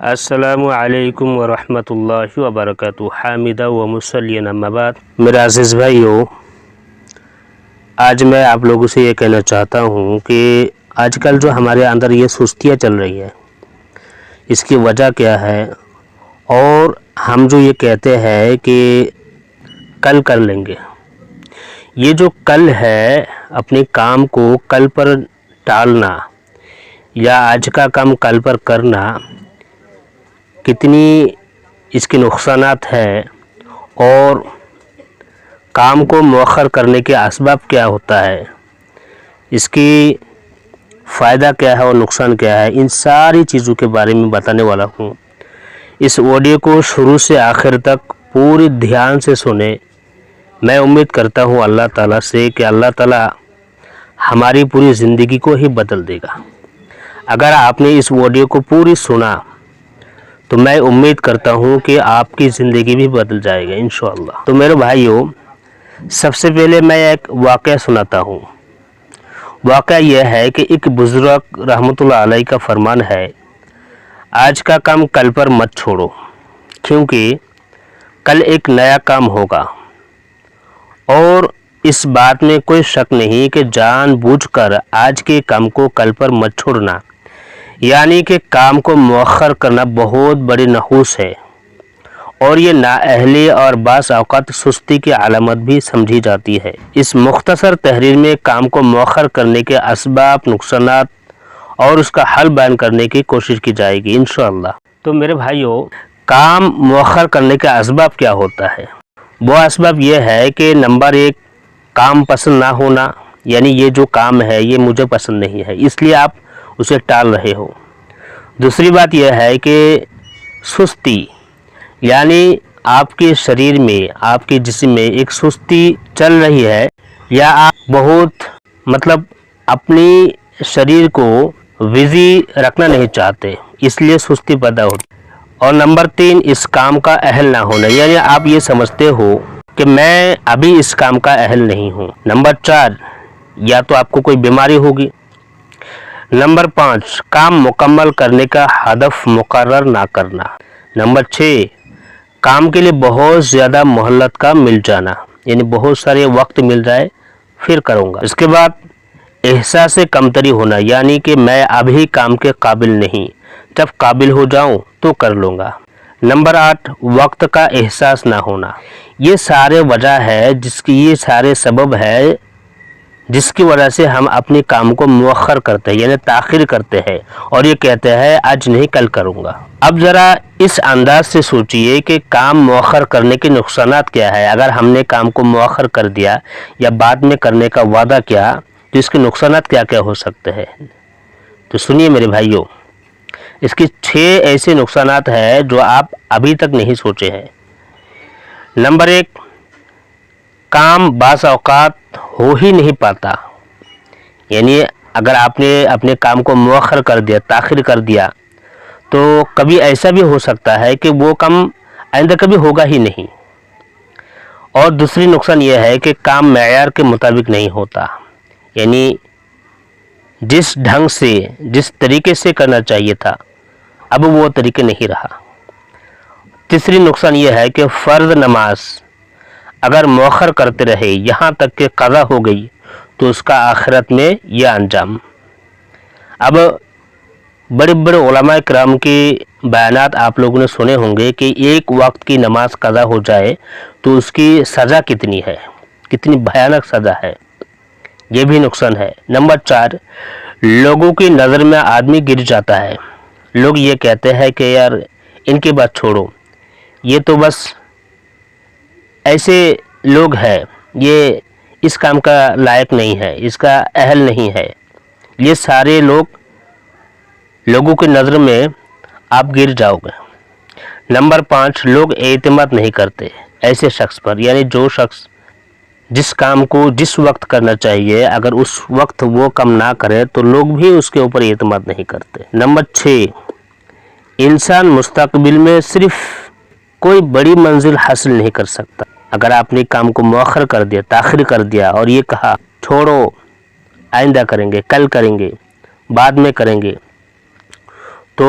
السلام علیکم ورحمۃ اللہ وبرکاتہ حامدہ و مصلیٰ اما بعد۔ میرے عزیز بھائیو، آج میں آپ لوگوں سے یہ کہنا چاہتا ہوں کہ آج کل جو ہمارے اندر یہ سستیاں چل رہی ہے، اس کی وجہ کیا ہے؟ اور ہم جو یہ کہتے ہیں کہ کل کر لیں گے، یہ جو کل ہے، اپنے کام کو کل پر ٹالنا یا آج کا کام کل پر کرنا، کتنی اس کے نقصانات ہیں اور کام کو مؤخر کرنے کے اسباب کیا ہوتا ہے، اس کی فائدہ کیا ہے اور نقصان کیا ہے، ان ساری چیزوں کے بارے میں بتانے والا ہوں۔ اس ویڈیو کو شروع سے آخر تک پوری دھیان سے سنیں۔ میں امید کرتا ہوں اللہ تعالیٰ سے کہ اللہ تعالیٰ ہماری پوری زندگی کو ہی بدل دے گا۔ اگر آپ نے اس ویڈیو کو پوری سنا تو میں امید کرتا ہوں کہ آپ کی زندگی بھی بدل جائے گا انشاءاللہ۔ تو میرے بھائیوں، سب سے پہلے میں ایک واقعہ سناتا ہوں۔ واقعہ یہ ہے کہ ایک بزرگ رحمۃ اللہ علیہ کا فرمان ہے، آج کا کام کل پر مت چھوڑو، کیونکہ کل ایک نیا کام ہوگا۔ اور اس بات میں کوئی شک نہیں کہ جان بوجھ کر آج کے کام کو کل پر مت چھوڑنا، یعنی کہ کام کو مؤخر کرنا بہت بڑی نحوس ہے، اور یہ نااہلی اور بعض اوقات سستی کی علامت بھی سمجھی جاتی ہے۔ اس مختصر تحریر میں کام کو مؤخر کرنے کے اسباب، نقصانات اور اس کا حل بیان کرنے کی کوشش کی جائے گی انشاءاللہ۔ تو میرے بھائیوں، کام مؤخر کرنے کا اسباب کیا ہوتا ہے؟ وہ اسباب یہ ہے کہ نمبر 1، کام پسند نہ ہونا، یعنی یہ جو کام ہے یہ مجھے پسند نہیں ہے، اس لیے آپ اسے ٹال رہے ہو۔ دوسری بات یہ ہے کہ سستی، یعنی آپ کے شریر میں، آپ کے جسم میں ایک سستی چل رہی ہے، یا آپ بہت اپنی شریر کو بزی رکھنا نہیں چاہتے، اس لیے سستی پیدا ہوتی۔ اور نمبر 3، اس کام کا اہل نہ ہونا، یعنی آپ یہ سمجھتے ہو کہ میں ابھی اس کام کا اہل نہیں ہوں۔ نمبر 4، یا تو آپ کو کوئی بیماری ہوگی۔ نمبر 5، کام مکمل کرنے کا ہدف مقرر نہ کرنا۔ نمبر 6، کام کے لیے بہت زیادہ مہلت کا مل جانا، یعنی بہت سارے وقت مل جائے پھر کروں گا۔ اس کے بعد احساس کمتری ہونا، یعنی کہ میں ابھی کام کے قابل نہیں، جب قابل ہو جاؤں تو کر لوں گا۔ نمبر 8، وقت کا احساس نہ ہونا۔ یہ سارے وجہ ہے، یہ سارے سبب ہے جس کی وجہ سے ہم اپنے کام کو مؤخر کرتے ہیں، یعنی تاخیر کرتے ہیں، اور یہ کہتے ہیں آج نہیں کل کروں گا۔ اب ذرا اس انداز سے سوچئے کہ کام مؤخر کرنے کے نقصانات کیا ہے۔ اگر ہم نے کام کو مؤخر کر دیا یا بعد میں کرنے کا وعدہ کیا تو اس کے نقصانات کیا کیا ہو سکتے ہیں؟ تو سنیے میرے بھائیوں، اس کی 6 ایسے نقصانات ہیں جو آپ ابھی تک نہیں سوچے ہیں۔ نمبر 1، کام بعض اوقات ہو ہی نہیں پاتا، یعنی اگر آپ نے اپنے کام کو مؤخر کر دیا، تاخیر کر دیا، تو کبھی ایسا بھی ہو سکتا ہے کہ وہ کام آئندہ کبھی ہوگا ہی نہیں۔ اور دوسری نقصان یہ ہے کہ کام معیار کے مطابق نہیں ہوتا، یعنی جس ڈھنگ سے، جس طریقے سے کرنا چاہیے تھا اب وہ طریقے نہیں رہا۔ تیسری نقصان یہ ہے کہ فرض نماز اگر مؤخر کرتے رہے یہاں تک کہ قضا ہو گئی تو اس کا آخرت میں یہ انجام۔ اب بڑے بڑے علماء کرام کے بیانات آپ لوگوں نے سنے ہوں گے کہ ایک وقت کی نماز قضا ہو جائے تو اس کی سزا کتنی ہے، کتنی بھیانک سزا ہے، یہ بھی نقصان ہے۔ نمبر 4، لوگوں کی نظر میں آدمی گر جاتا ہے۔ لوگ یہ کہتے ہیں کہ یار ان کی بات چھوڑو، یہ تو بس ایسے لوگ ہیں، یہ اس کام کا لائق نہیں ہے، اس کا اہل نہیں ہے۔ یہ سارے لوگوں کی نظر میں آپ گر جاؤ گے۔ نمبر 5، لوگ اعتماد نہیں کرتے ایسے شخص پر، یعنی جو شخص جس کام کو جس وقت کرنا چاہیے اگر اس وقت وہ کام نہ کرے تو لوگ بھی اس کے اوپر اعتماد نہیں کرتے۔ نمبر 6، انسان مستقبل میں صرف کوئی بڑی منزل حاصل نہیں کر سکتا۔ اگر آپ نے کام کو مؤخر کر دیا، تاخیر کر دیا اور یہ کہا چھوڑو آئندہ کریں گے، کل کریں گے، بعد میں کریں گے، تو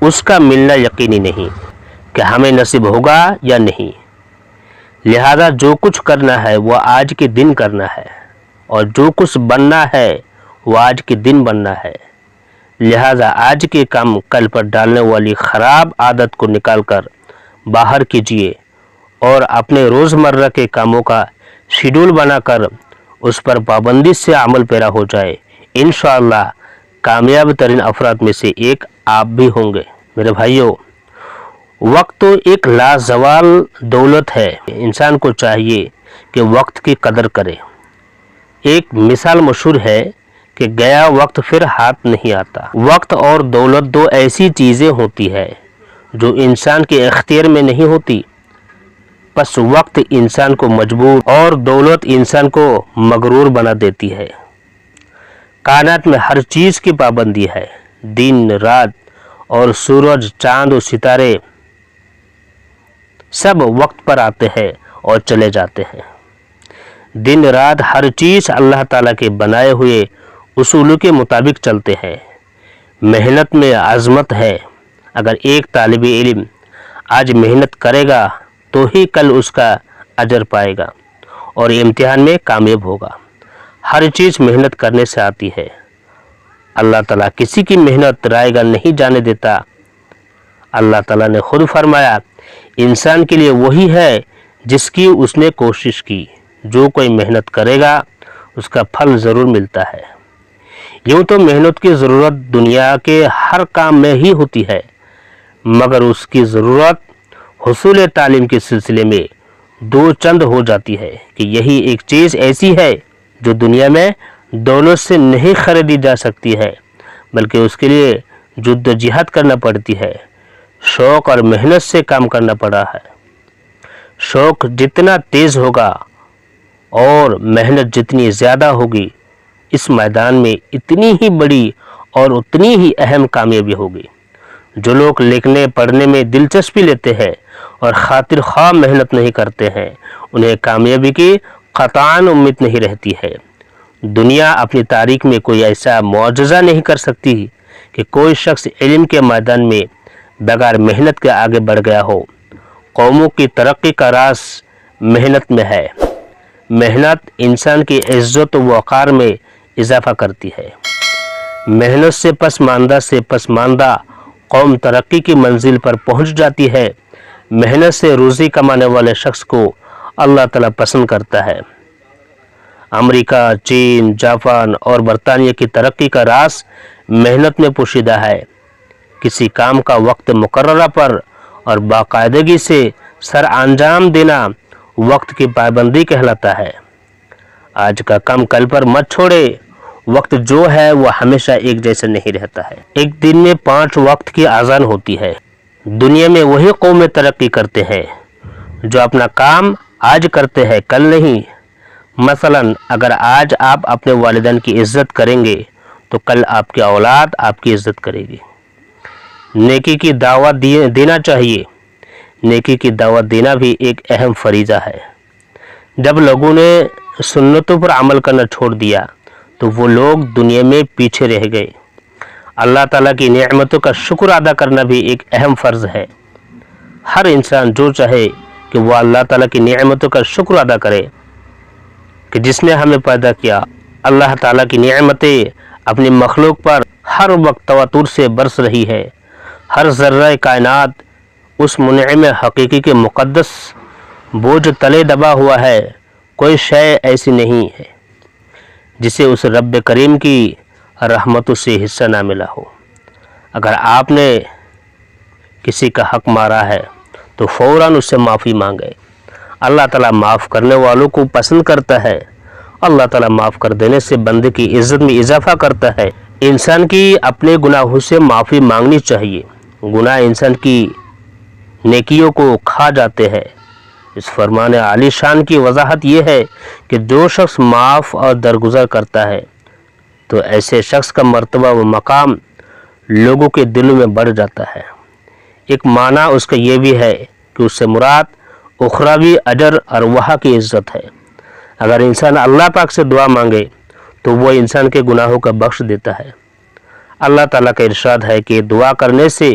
اس کا ملنا یقینی نہیں کہ ہمیں نصیب ہوگا یا نہیں۔ لہذا جو کچھ کرنا ہے وہ آج کے دن کرنا ہے، اور جو کچھ بننا ہے وہ آج کے دن بننا ہے۔ لہذا آج کے کام کل پر ڈالنے والی خراب عادت کو نکال کر باہر کیجیے، اور اپنے روزمرہ کے کاموں کا شیڈول بنا کر اس پر پابندی سے عمل پیرا ہو جائے۔ انشاءاللہ کامیاب ترین افراد میں سے ایک آپ بھی ہوں گے۔ میرے بھائیوں، وقت تو ایک لازوال دولت ہے، انسان کو چاہیے کہ وقت کی قدر کرے۔ ایک مثال مشہور ہے کہ گیا وقت پھر ہاتھ نہیں آتا۔ وقت اور دولت دو ایسی چیزیں ہوتی ہے جو انسان کے اختیار میں نہیں ہوتی، بس وقت انسان کو مجبور اور دولت انسان کو مغرور بنا دیتی ہے۔ کائنات میں ہر چیز کی پابندی ہے، دن رات اور سورج چاند و ستارے سب وقت پر آتے ہیں اور چلے جاتے ہیں۔ دن رات ہر چیز اللہ تعالیٰ کے بنائے ہوئے اصولوں کے مطابق چلتے ہیں۔ محنت میں عظمت ہے۔ اگر ایک طالب علم آج محنت کرے گا تو ہی کل اس کا اجر پائے گا اور امتحان میں کامیاب ہوگا۔ ہر چیز محنت کرنے سے آتی ہے۔ اللہ تعالیٰ کسی کی محنت رائے گا نہیں جانے دیتا۔ اللہ تعالیٰ نے خود فرمایا، انسان کے لیے وہی ہے جس کی اس نے کوشش کی۔ جو کوئی محنت کرے گا اس کا پھل ضرور ملتا ہے۔ یوں تو محنت کی ضرورت دنیا کے ہر کام میں ہی ہوتی ہے، مگر اس کی ضرورت حصول تعلیم کے سلسلے میں دو چند ہو جاتی ہے کہ یہی ایک چیز ایسی ہے جو دنیا میں دولت سے نہیں خریدی جا سکتی ہے، بلکہ اس کے لیے جد و جہاد کرنا پڑتی ہے، شوق اور محنت سے کام کرنا پڑا ہے۔ شوق جتنا تیز ہوگا اور محنت جتنی زیادہ ہوگی، اس میدان میں اتنی ہی بڑی اور اتنی ہی اہم کامیابی ہوگی۔ جو لوگ لکھنے پڑھنے میں دلچسپی لیتے ہیں اور خاطر خواہ محنت نہیں کرتے ہیں، انہیں کامیابی کی قطعاً امید نہیں رہتی ہے۔ دنیا اپنی تاریخ میں کوئی ایسا معجزہ نہیں کر سکتی کہ کوئی شخص علم کے میدان میں بغیر محنت کے آگے بڑھ گیا ہو۔ قوموں کی ترقی کا راز محنت میں ہے۔ محنت انسان کی عزت و وقار میں اضافہ کرتی ہے۔ محنت سے پسماندہ قوم ترقی کی منزل پر پہنچ جاتی ہے۔ محنت سے روزی کمانے والے شخص کو اللہ تعالیٰ پسند کرتا ہے۔ امریکہ، چین، جاپان اور برطانیہ کی ترقی کا راز محنت میں پوشیدہ ہے۔ کسی کام کا وقت مقررہ پر اور باقاعدگی سے سر انجام دینا وقت کی پابندی کہلاتا ہے۔ آج کا کام کل پر مت چھوڑے۔ وقت جو ہے وہ ہمیشہ ایک جیسا نہیں رہتا ہے۔ ایک دن میں 5 وقت کی اذان ہوتی ہے۔ دنیا میں وہی قومیں ترقی کرتے ہیں جو اپنا کام آج کرتے ہیں، کل نہیں۔ مثلا اگر آج آپ اپنے والدین کی عزت کریں گے تو کل آپ کی اولاد آپ کی عزت کرے گی۔ نیکی کی دعوت دینا چاہیے۔ نیکی کی دعوت دینا بھی ایک اہم فریضہ ہے۔ جب لوگوں نے سنتوں پر عمل کرنا چھوڑ دیا تو وہ لوگ دنیا میں پیچھے رہ گئے۔ اللہ تعالیٰ کی نعمتوں کا شکر ادا کرنا بھی ایک اہم فرض ہے۔ ہر انسان جو چاہے کہ وہ اللہ تعالیٰ کی نعمتوں کا شکر ادا کرے کہ جس نے ہمیں پیدا کیا۔ اللہ تعالیٰ کی نعمتیں اپنی مخلوق پر ہر وقت تواتر سے برس رہی ہے۔ ہر ذرہ کائنات اس منعم حقیقی کے مقدس بوجھ تلے دبا ہوا ہے۔ کوئی شے ایسی نہیں ہے جسے اس رب کریم کی رحمتوں سے حصہ نہ ملا ہو۔ اگر آپ نے کسی کا حق مارا ہے تو فوراً اس سے معافی مانگے۔ اللہ تعالیٰ معاف کرنے والوں کو پسند کرتا ہے۔ اللہ تعالیٰ معاف کر دینے سے بندے کی عزت میں اضافہ کرتا ہے۔ انسان کی اپنے گناہوں سے معافی مانگنی چاہیے۔ گناہ انسان کی نیکیوں کو کھا جاتے ہیں۔ اس فرمان عالی شان کی وضاحت یہ ہے کہ جو شخص معاف اور درگزر کرتا ہے تو ایسے شخص کا مرتبہ و مقام لوگوں کے دلوں میں بڑھ جاتا ہے۔ ایک معنی اس کا یہ بھی ہے کہ اس سے مراد اخروی اجر اور وہاں کی عزت ہے۔ اگر انسان اللہ پاک سے دعا مانگے تو وہ انسان کے گناہوں کا بخش دیتا ہے۔ اللہ تعالیٰ کا ارشاد ہے کہ دعا کرنے سے